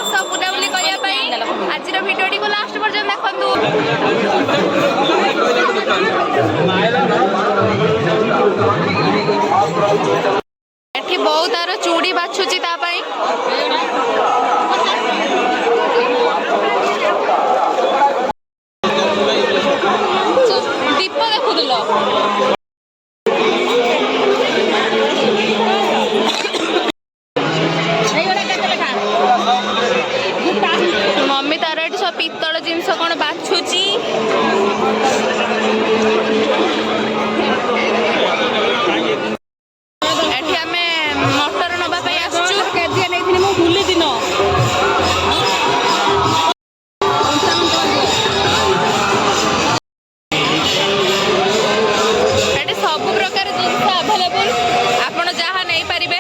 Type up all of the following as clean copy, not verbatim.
सह बुलाबुली करने आज भिडियो को लास्ट पर्यटन देखु बहुत तार चूड़ी बाछुची दीप देखुल मम्मी तार ये सब पितल जिनस कौन बाछुची एठी आमे मटर नबा पई आसचु केजी नेथिनी मु भूली दिन एठी सब प्रकार जिनस अवेलेबल आपण जहा नै परिबे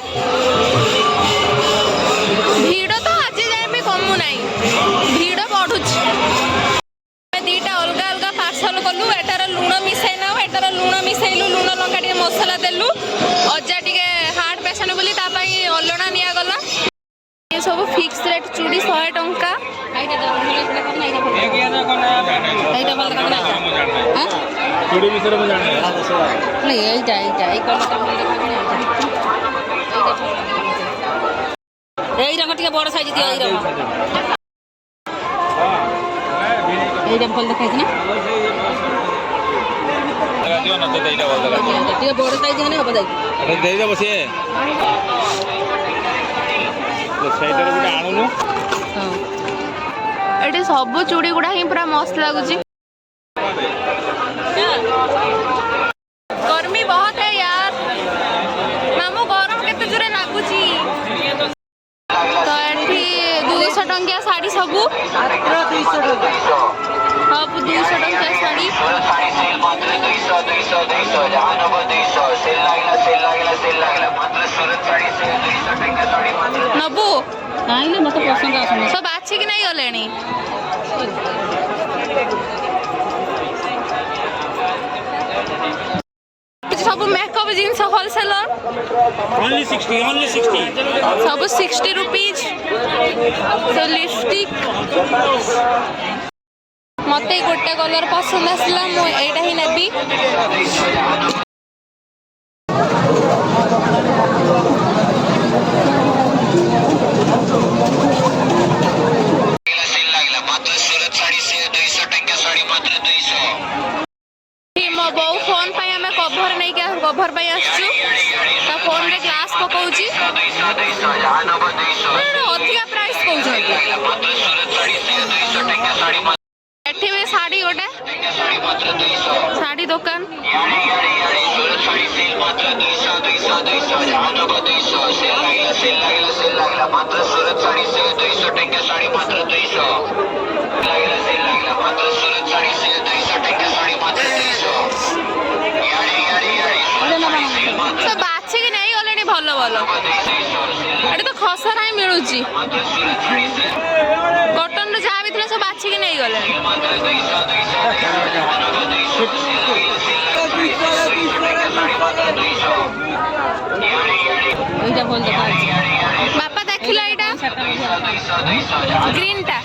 भीड़ तो आज जाए भी कमु नहीं भीड़ बढ़ुची दीटा अलग अलग पार्सल कलु एटार लुण मिसई ना एटार लुण मिसैलु लुण लंका टे मसला देलु अजा टे हार्ट पेशेंट बोली अलणा निया गला ये सब फिक्स रेट चूड़ी 100 टंका चूड़ी विषय में जानना नहीं এই রঙ টিকে বড় সাইজ দিও এই রঙ এইটা ভাল দেখাইছ না দিও না তো এইটা ভাল দেখাইছ টিকে বড় সাইজ মানে হবে যাই এটা দেই দেব সে সেইটার গুটা আনুनु हां एटे सब चूड़ी गुडा ही पूरा मस्त लागुची गर्मी बहुत है यार मामू गरम केते जोरे लागुची तो एठी 200 टंकिया साड़ी सबू 200 टंका सब 200 टंकिया साड़ी नबू नहीं मत पसंद आसुनी सब अच्छी कि नहीं गलेनी सब मेकअप जिनस होलसेलर ओनली 60 सब 60 रुपीज तो लिपस्टिक मत गोटे कलर पसंद आसला मु एटा ही नेबी मो फोन पे हमें कवर नहीं क्या कवर पे आसचु ता फोन रे ग्लास पकाउची अधिका प्राइस कहउछ एठी में साड़ी गोटे साड़ी दुकान तो बाछी की नहीं गले भल भल ये तो खसरा ही मिलूची कटन जहाँ भी सब बाछी की नहीं गले बापा देखिला एटा ग्रीन टा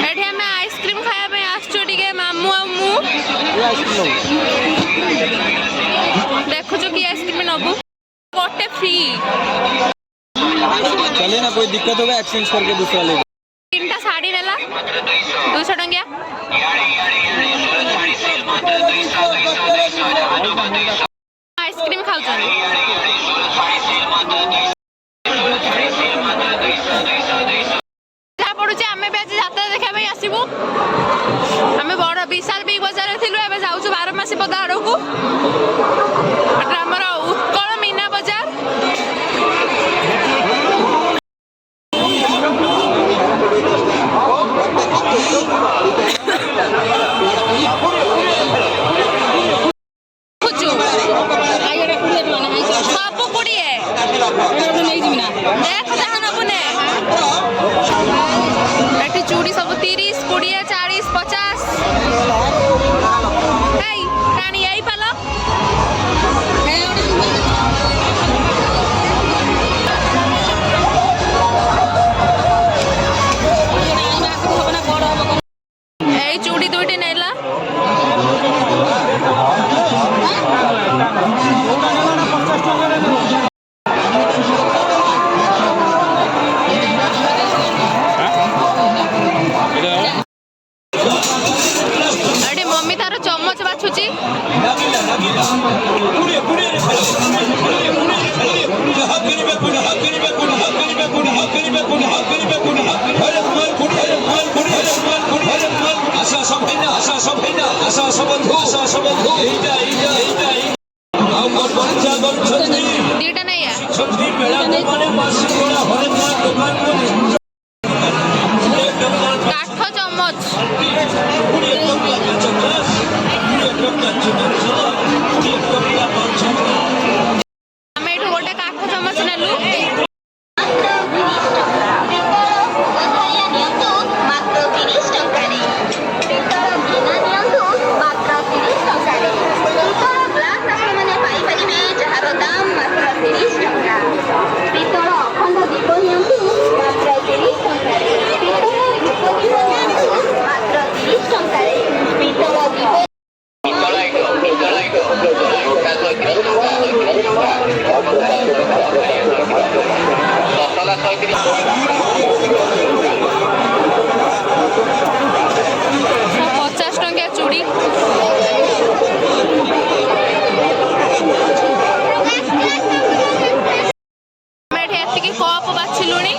एठी हमें आइसक्रीम खाया पे आसचो टिके मामू आ मु देखो जो की आइसक्रीम नबू गोटे फ्री चले ना कोई दिक्कत होगा एक्सचेंज करके दूसरा ले तीनटा साड़ी नेला 200 टंकिया आइसक्रीम खाउछन जा पडुचे हमें भी आज यात्रा देखा भाई आसीबू हमें बड़ विशाल बिग बाजार थिलु एबे जाउछु 12 मासी पदा आडकू हमर उत्कल मीना बाजार सब कुड़िए देख जहाँ नबुने चूड़ी सब 30 20 40 50 ଅଛି ଦିଟା ନାଇଁ କାଠ ଚାମଚ ଆମେ ଏଠୁ ଗୋଟେ କାଠ ଚାମଚ ନେଲୁ ଚୁଡ଼ି ଆମେ ଏତିକି କପ୍ ବାଛିଲୁଣି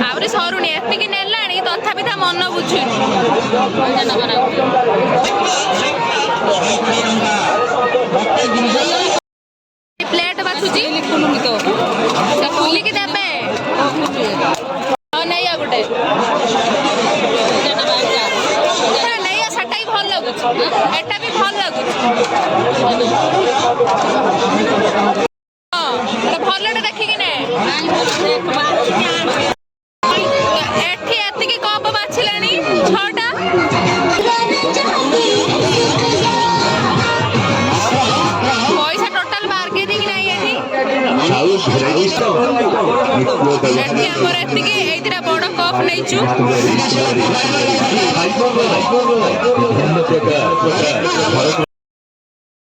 ଆହୁରି ସରୁନି ଏତିକି ନେଲାଣି ତଥାପି ତା ମନ ବୁଝୁନି ପ୍ଲେଟ୍ ବାଛୁଛି ଖୋଲିକି ଦେବେ ନେଇ ଗୋଟେ ନେଇ ସେଟା ବି ଭଲ ଲାଗୁଛି ଏଟା ବି ଭଲ ଲାଗୁଛି ଭଲଟା ଦେଖିକି ନେ ଏଠି ଏତିକି କପ୍ ବାଛିଲେଣି 6ଟା ପଇସା ଟୋଟାଲ ବାର୍ଗେନିଂ ନାହିଁ ଏଠି ଆମର ଏତିକି ଏଇଥିରେ ବଡ କପ୍ ନେଇଛୁ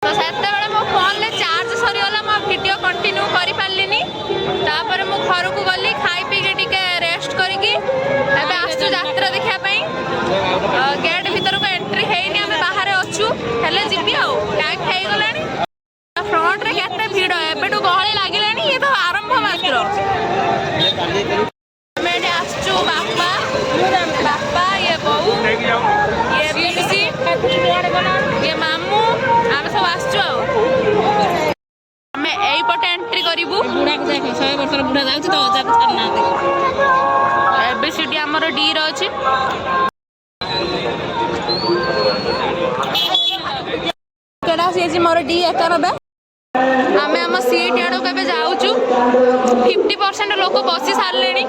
ସେତେବେଳେ ମୋ ଫୋନରେ ଚାର୍ଜ ସରିଗଲା ମୋ ଭିଡିଓ କଣ୍ଟିନ୍ୟୁ କରିପାରିଲିନି ତାପରେ ମୁଁ ଘରକୁ ଗଲି ଖାଇ ପିଇକି ଟିକେ ରେଷ୍ଟ କରିକି ଏବେ ଆସୁଛୁ ଯାତ୍ରା ଦେଖିବା ପାଇଁ ଗେଟ୍ ଭିତରକୁ ଏଣ୍ଟ୍ରି ହେଇନି ଆମେ ବାହାରେ ଅଛୁ ହେଲେ ଯିବି ଆଉ ଟାଇମ୍ ହେଇଗଲାଣି ଫ୍ରଣ୍ଟରେ କେତେ ଭିଡ଼ ଏବେଠୁ ଗହଳି ଲାଗିଲାଣି ଇଏ ତ ଆରମ୍ଭ ମାତ୍ର ଆମେ ଏଠି ଆସିଛୁ ବାପା ଇଏ ବୋଉ ଇଏ ପିଉସୀ ଇଏ ମାମୁଁ ଆମେ ସବୁ ଆସିଛୁ ଆଉ ଆମେ ଏଇପଟେ ଏଣ୍ଟ୍ରି କରିବୁ ବୁଢ଼ାକୁ ଦେଖ 100 ବର୍ଷର ବୁଢ଼ା ଯାଉଛି ତ ଅଜାକୁ ଛାଡୁନାହାନ୍ତି ଏବେ ସେଠି ଆମର ଡିର ଅଛି କେଟା ଆସିଯାଇଛି ମୋର D91 ଆମେ ଆମ ସିଟ୍ ଆଡ଼କୁ ଏବେ ଯାଉଛୁ 50% ଲୋକ ବସି ସାରିଲେଣି